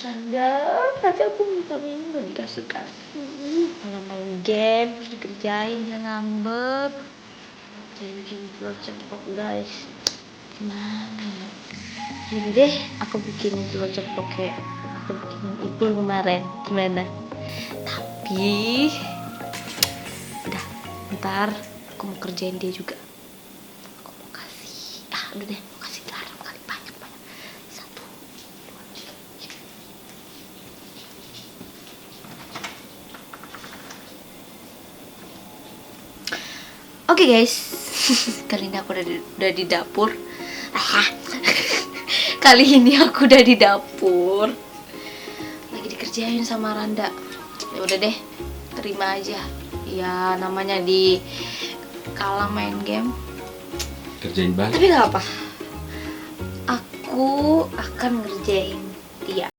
Sanda, nanti aku minta minum dikasih-kasih. Malah main game, terus dikerjain, dia ngambek. Jadi bikin telur ceplok guys. Gimana ya? Jadi deh, aku bikin telur ceplok kayak aku bikin Ipul kemarin. Gimana? Tapi udah, ntar aku mau kerjain dia juga. Aku mau kasih, udah deh, mau kasih garam kali banyak. 1, 2, 3. Oke guys, kali ini aku udah di dapur. Kali ini aku udah di dapur. Lagi dikerjain sama Randa. Ya udah deh, terima aja. Ya namanya di kalah main game. Kerjain banget. Tapi nggak apa. Aku akan ngerjain dia.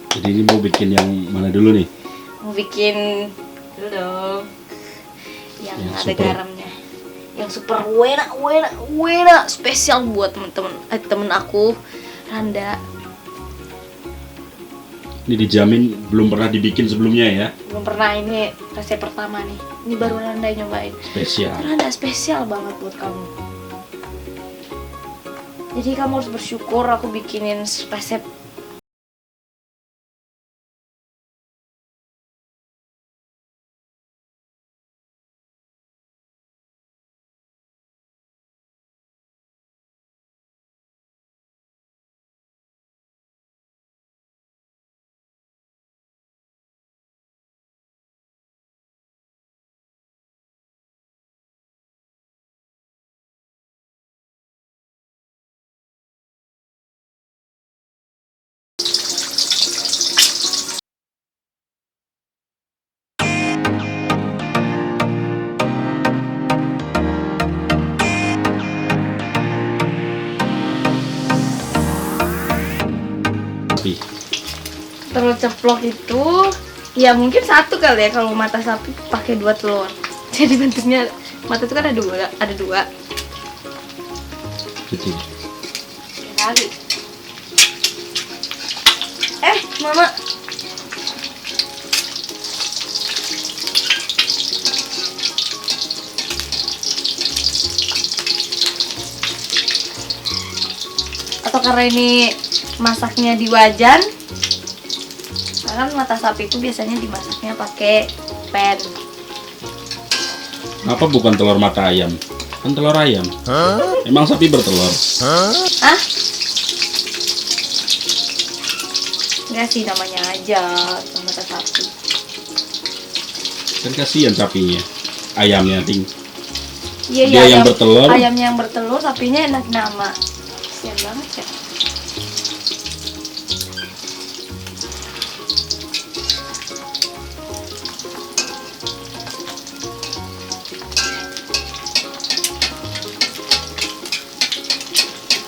Jadi ini mau bikin yang mana dulu nih? Mau bikin dulu dong. Yang ada super garamnya. Yang super wena spesial buat temen aku Randa. Ini dijamin belum pernah dibikin sebelumnya ya? Belum pernah, ini resep pertama nih. Ini baru Randa nyobain. Spesial. Randa spesial banget buat kamu. Jadi kamu harus bersyukur aku bikinin resep. Telur ceplok itu ya mungkin 1 kali ya, kalau mata sapi pakai 2 telur. Jadi bentuknya mata itu kan ada dua. Kecil. Kali. Mama. Atau karena ini masaknya di wajan. Kan mata sapi itu biasanya dimasaknya pakai pan. Apa bukan telur mata ayam? Kan telur ayam. Emang sapi bertelur? Hah? Enggak sih, namanya aja mata sapi. Kan kasihan sapinya. Ayamnya ting. Iya, Dia yang bertelur. Ayamnya yang bertelur, sapinya enak nama. Kasihan banget ya.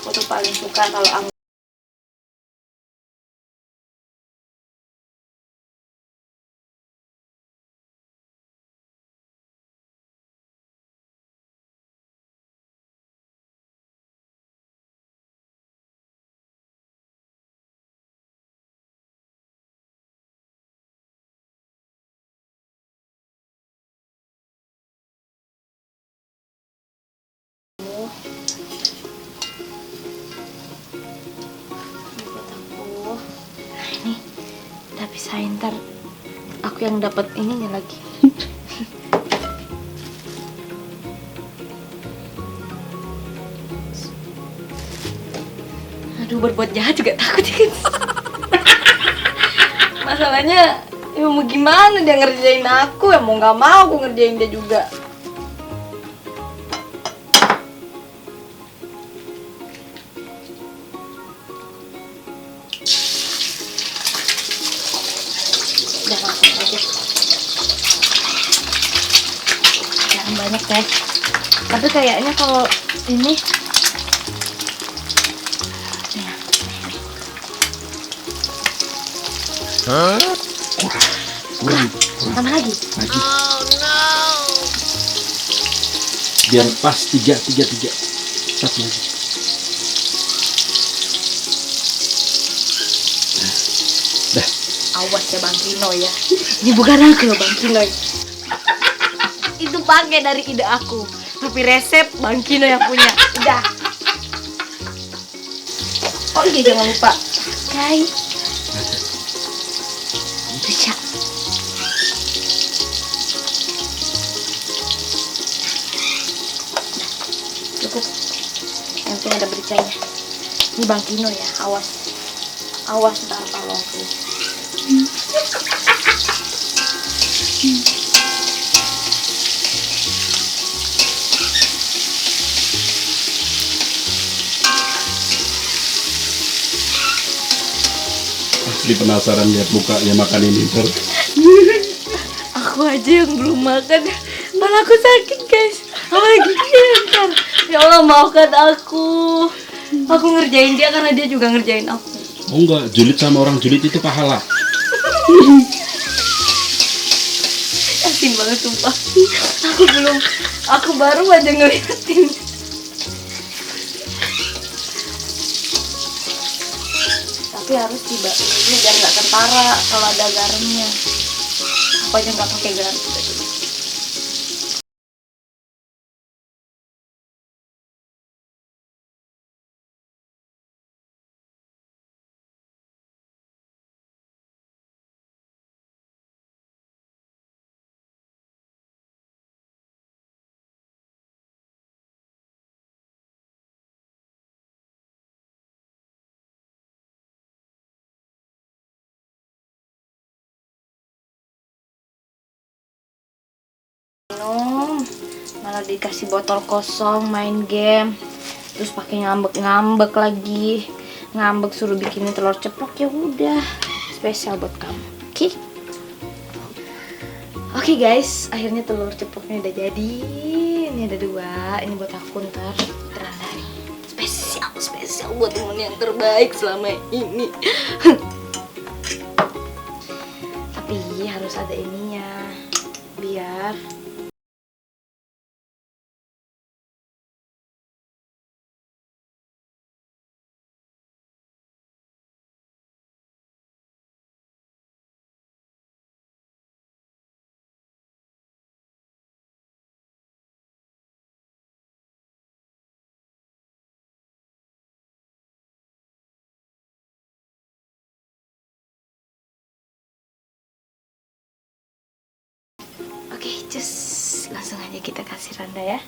Aku tuh paling suka kalau Tapi saya ntar aku yang dapat ininya lagi. Aduh, berbuat jahat juga takut ya guys. Masalahnya ya mau gimana dia ngerjain aku, ya mau nggak mau aku ngerjain dia juga. Udah langsung aja. Jangan banyak guys. Tapi kayaknya kalau ini Kurang. tambah lagi. Lagi. Biar pas 3. Satu lagi. Dah. Awas ya Bang Kino ya. Ini bukan aku loh Bang Kino. Itu pakai dari ide aku. Tapi resep Bang Kino yang punya. Udah. Oh iya, jangan lupa subscribe. Bisa. Cukup. Yang penting ada bericanya. Ini Bang Kino ya, awas. Awas ntar kalau aku. Asli penasaran lihat mukanya makan ini ntar. Aku aja yang belum makan, malah aku sakit guys. Apalagi dia ntar. Ya Allah, maafkan aku. Aku ngerjain dia karena dia juga ngerjain aku. Oh enggak, julid sama orang julid itu pahala. Yakin banget sumpah. Aku baru aja ngeliatin. Tapi harus tiba ini biar nggak kentara kalau ada garamnya. Aku aja nggak pakai garam. Minum, malah dikasih botol kosong main game, terus pakai ngambek lagi, ngambek suruh bikinin telur ceplok. Ya udah, spesial buat kamu. Oke guys, akhirnya telur ceploknya udah jadi. Ini ada 2, ini buat aku ntar terandari. Spesial buat temen yang terbaik selama ini. Tapi harus ada ininya biar oke, cus, langsung aja kita kasih randa ya.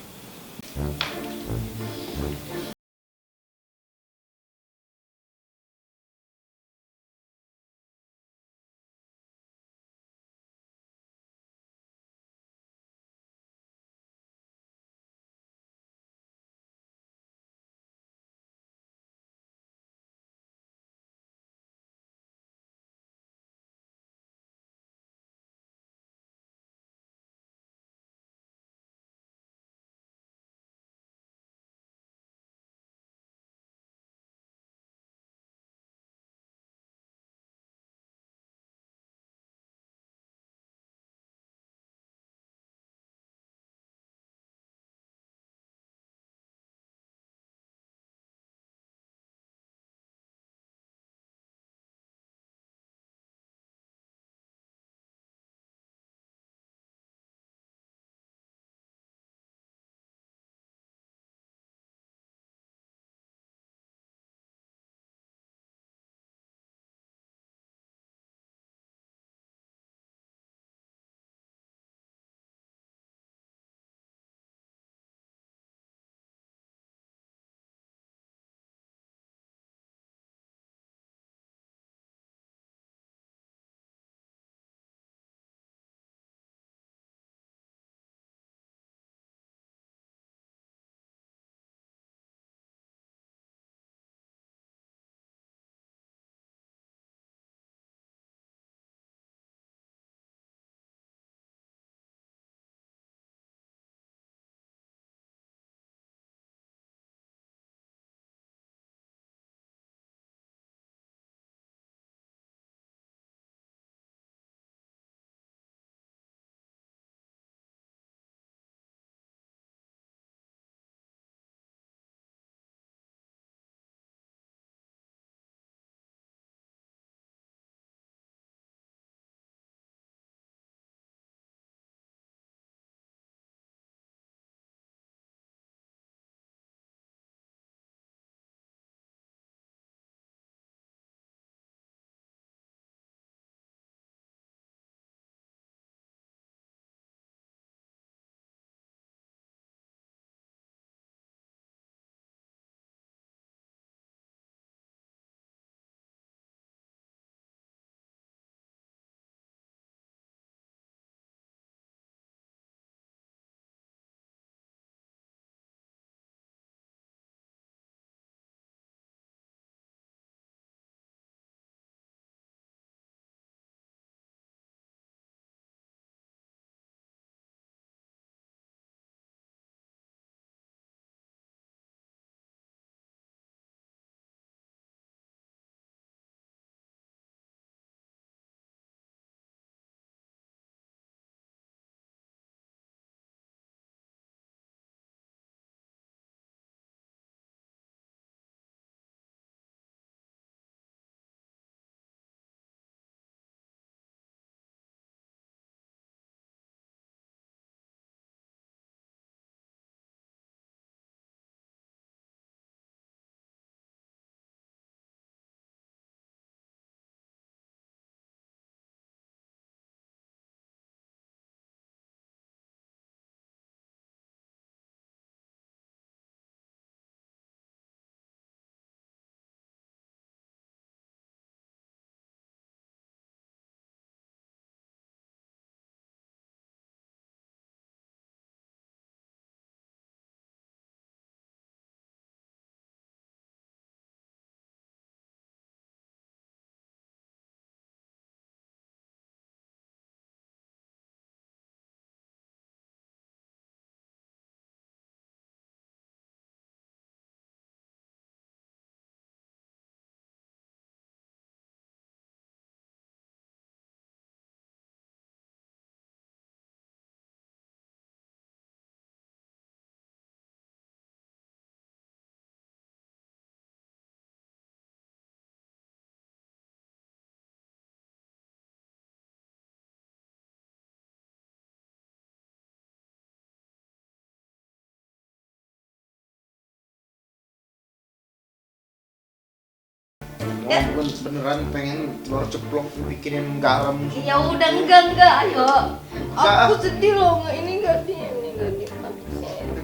bukan beneran pengen telur ceplok bikinin garam. Ya udah enggak, ayo. Enggak. Aku sedih loh, ini enggak di.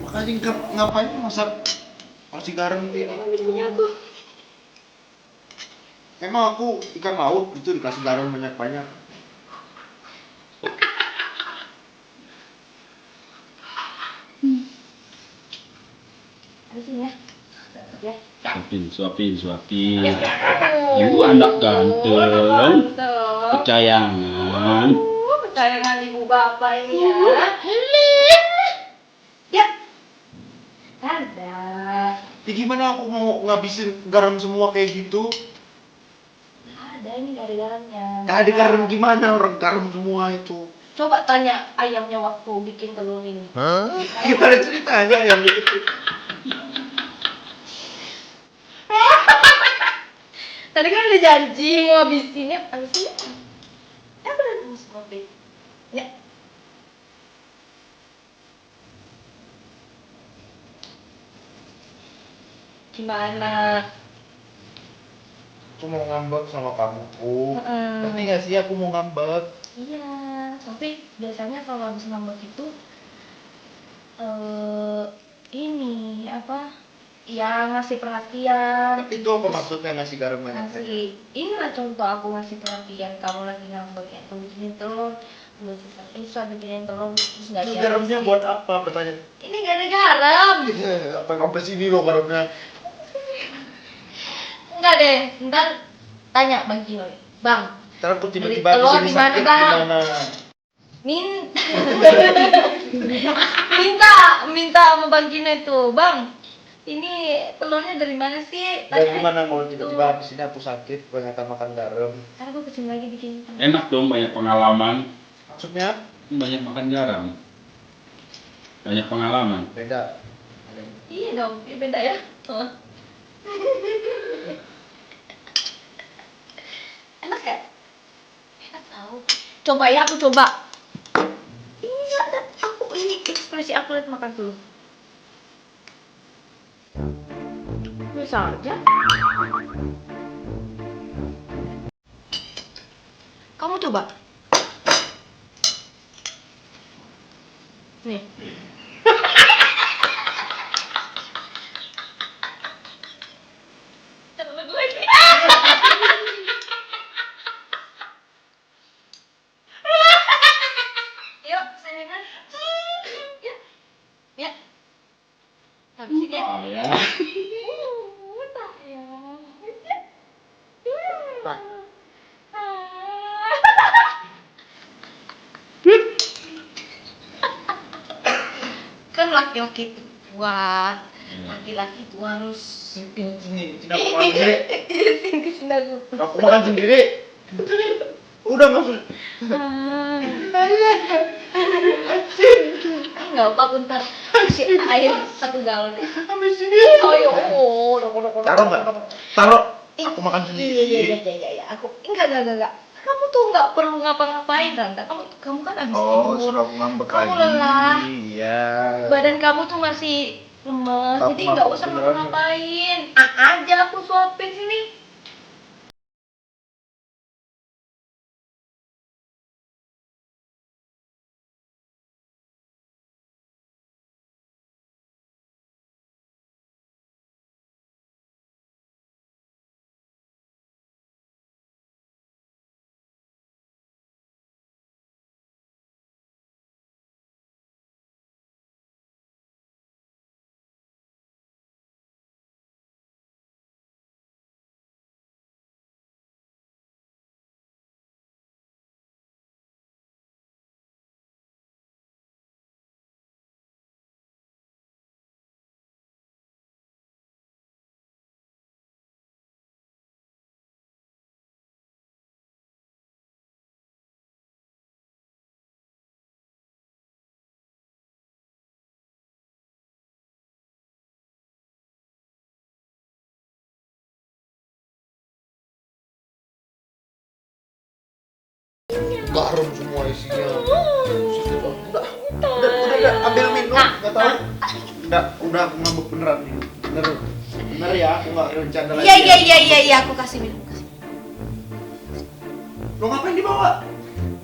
Makanya ngapain masak kasih garam ini? Punya aku. Emang aku ikan laut gitu dikasih garam banyak-banyak. Habisin ya. Ya. Suapin. Ibu anak ganteng, kesayangan. Kesayangan ibu bapak ini ya. Ya. Ada. Ya gimana aku mau ngabisin garam semua kayak gitu? Ada ini gak ada garamnya. Gak ada garam gimana orang garam semua itu? Coba tanya ayamnya waktu bikin telur ini. Gimana ceritanya yang gitu? Tadi kan udah janji mau habisinnya, habisin. Ya benar harus ngopi. Ya. Gimana? Aku mau ngambek sama kamu. Mm-mm. Ngerti gak sih aku mau ngambek? Iya, tapi biasanya kalau habis ngambek itu ini apa? Ya ngasih perhatian. Itu apa maksudnya ngasih garam banyak? Ngasih, inilah contoh aku ngasih perhatian. Kamu lagi ngambek ya, kamu bikinin telur, lu susah bikinin telur terus nggak Itu dihabisin. garamnya buat apa pertanyaan? Ini gak ada garam. Apa sampai sini loh garamnya? Enggak deh, ntar tanya Bang Kino. Bang, Ntar aku beli tiba-tiba telur kesini di mana, sakit Bang? gimana? minta sama Bang Kino itu, Bang. Ini telurnya dari mana sih? Dan gimana kalau tiba-tiba habis ini aku sakit kebanyakan makan garam? Karena gue kesini lagi bikin. Enak dong, banyak pengalaman. Maksudnya Banyak makan garam. Banyak pengalaman. beda. Iya dong, ya beda ya. Oh. Enak ya? Enak tau. Coba ya, aku coba. Iya, ada aku ini ekspresi aku lihat makan dulu. Bisa aja. Kamu coba. Nih. Terlalu lagi. Yuk, sayang. Ya. Ya. Habisin ya. Ya. Sayang. Nah. Kan laki-laki itu kuat. Laki-laki itu harus Sini aku makan sendiri. kesini aku. Aku makan sendiri. Udah masuk. Nggak apa bentar kasih air 1 galon. Habis ini. Oh yo, Taruh nggak? Taruh. Aku makan sendiri. Iya. Aku enggak. Kamu tuh nggak perlu ngapa-ngapain, Tante. Kamu kan abis Oh, tidur. suruh aku ngambek Kamu lagi. lelah. Iya. Badan kamu tuh masih lemes, Aku jadi nggak ngambek usah beneran. ngapa-ngapain. Aja aku suapin sini. Garam semua isinya. Udah, ambil minum. Nggak tahu. Udah aku ngambek beneran nih. Bener ya, aku nggak rencana lagi. Iya, aku kasih minum. Lo ngapain dibawa?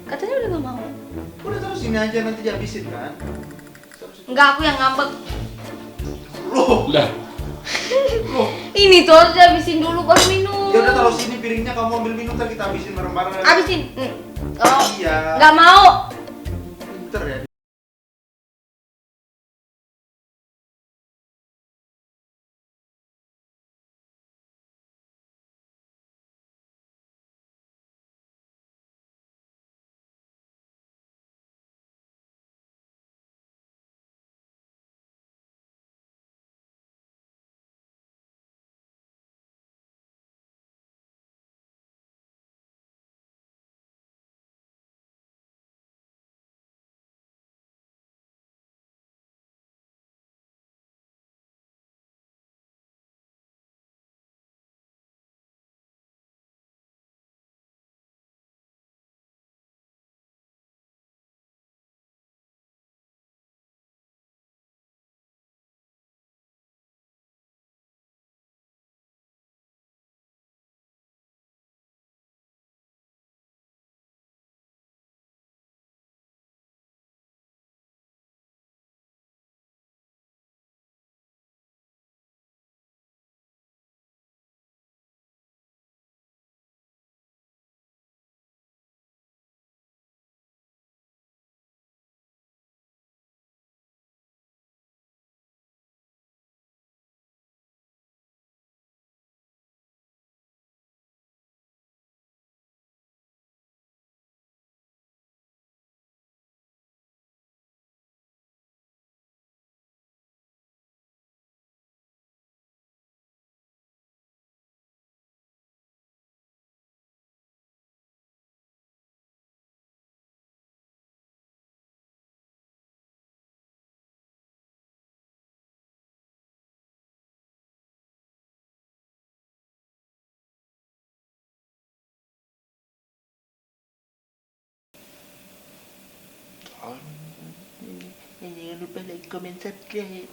Katanya udah gak mau. Udah taruh sini aja nanti dihabisin kan? Enggak, aku yang ngambek. Loh, Udah. loh. Ini tuh harus dihabisin dulu baru minum. Ya udah taruh sini piringnya, kamu ambil minum ntar kita habisin bareng-bareng. Habisin. Oh, Iya. nggak mau. Pinter ya. Jangan lupa like, comment, subscribe.